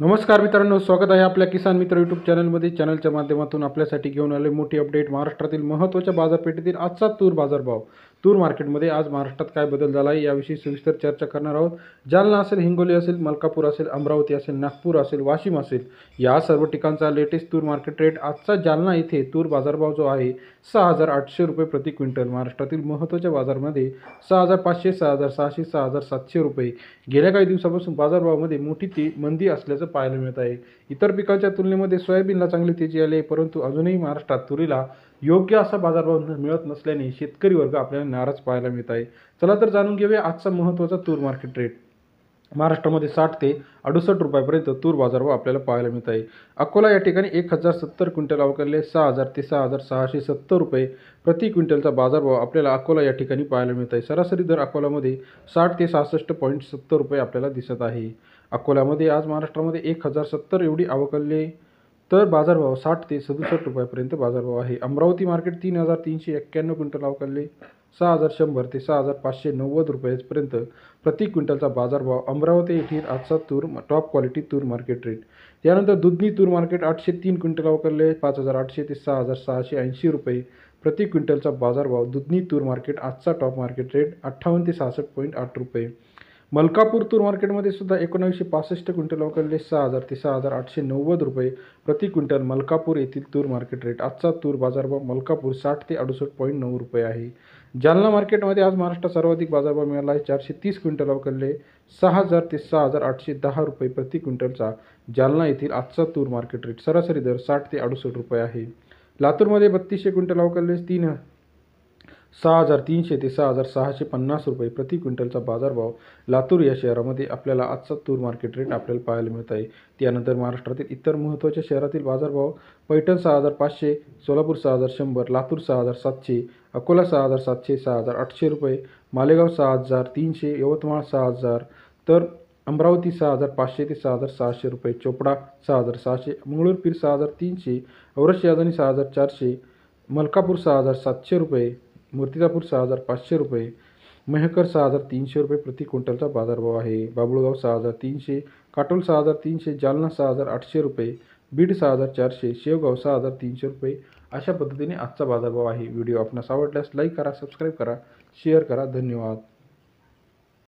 नमस्कार मित्रांनो, स्वागत आहे आपल्या किसान मित्र यूट्यूब चॅनलमध्ये. चॅनलच्या माध्यमातून आपल्यासाठी घेऊन आले मोठी अपडेट. महाराष्ट्रातील महत्त्वाच्या बाजारपेठेतील आजचा तूर बाजारभाव. तूर मार्केटमध्ये आज महाराष्ट्रात काय बदल झाला आहे याविषयी सविस्तर चर्चा करणार आहोत. जालना असेल, हिंगोली असेल, मलकापूर असेल, अमरावती असेल, नागपूर असेल, वाशिम असेल, या सर्व ठिकाणचा लेटेस्ट तूर मार्केट रेट. आजचा जालना येथे तूर बाजारभाव जो आहे 6,800 रुपये प्रति क्विंटल. महाराष्ट्रातील महत्त्वाच्या बाजारामध्ये 6,500, 6,600, 6,700 रुपये. गेल्या काही दिवसापासून बाजारभावामध्ये मोठी मंदी असल्याचं पाहायला मिळत आहे. इतर पिकांच्या तुलनेमध्ये सोयाबीनला चांगली तेजी आली आहे, परंतु अजूनही महाराष्ट्रात तुरीला योग्य असा बाजारभाव मिळत नसल्याने शेतकरी वर्ग आपल्याला नाराज पाहायला मिळत आहे. चला तर जाणून घेऊया आजचा महत्त्वाचा तूर मार्केट रेट. महाराष्ट्रामध्ये 60 ते 68 रुपयापर्यंत तूर बाजारभाव आपल्याला पाहायला मिळत आहे. अकोला या ठिकाणी 1,070 क्विंटल अवकाळले 6,000 ते 6,670 रुपये प्रति क्विंटलचा बाजारभाव आपल्याला अकोला या ठिकाणी पाहायला मिळत आहे. सरासरी दर अकोल्यामध्ये 60 ते 66.70 रुपये आपल्याला दिसत आहे. अकोल्यामध्ये आज महाराष्ट्रामध्ये 1,070 एवढी अवकाळले तर बाजारभाव 60 ते 67 रुपयापर्यंत बाजारभाव आहे. अमरावती मार्केट 3,391 क्विंटल अवकाळले 6,100 ते 6,590 रुपयापर्यंत प्रति क्विंटलचा बाजारभाव अमरावती येथील आजचा तूर टॉप क्वालिटी तूर मार्केट रेट. त्यानंतर दुधनी तूर मार्केट 803 क्विंटल अवकाळले 5,800 ते 6,680 रुपये प्रति क्विंटलचा बाजारभाव. दुधनी तूर मार्केट आजचा टॉप मार्केट रेट 58 ते 66.8 रुपये. मलकापूर तूर मार्केटमध्ये सुद्धा 1965 क्विंटल अवकाळले 6,000 ते 6,890 रुपये प्रति क्विंटल. मलकापूर येथील तूर मार्केट रेट. आजचा तूर बाजारभाव मलकापूर 60 ते 68.9 रुपये आहे. जालना मार्केटमध्ये आज महाराष्ट्रात सर्वाधिक बाजारभाव मिळाला आहे. 430 क्विंटल अवकाळले 6,000 ते 6,810 रुपये प्रति क्विंटलचा जालना येथील आजचा तूर मार्केट रेट. सरासरी दर 60 ते 68 रुपये आहे. लातूरमध्ये 3200 क्विंटल अवकाळले 6,300 ते 6,650 रुपये प्रति क्विंटलचा बाजारभाव. लातूर या शहरामध्ये आपल्याला आजचा तूर मार्केट रेट आपल्याला पाहायला मिळत आहे. त्यानंतर महाराष्ट्रातील इतर महत्त्वाच्या शहरातील बाजारभाव. पैठण 6,500, सोलापूर 6,100, लातूर 6,700, अकोला 6,700, 6,800 रुपये, मालेगाव 6,300, यवतमाळ 6,000, तर अमरावती 6,500 ते 6,600 रुपये, चोपडा 6,600, मंगळूरपीर 6,300, औरच यादनी 6,400, मलकापूर 6,700 रुपये, मूर्तिजापूर 6,500 रुपये, मेहकर 6,300 रुपये प्रति क्विंटलचा बाजारभाव आहे. बाबुळगाव 6,300, काटोल 6,300, जालना 6,800 रुपये, बीड 6,400, शेवगाव 6,300 रुपये. अशा पद्धतीने आजचा बाजारभाव आहे. व्हिडिओ आपणास आवडल्यास लाईक करा, सबस्क्राईब करा, शेअर करा. धन्यवाद.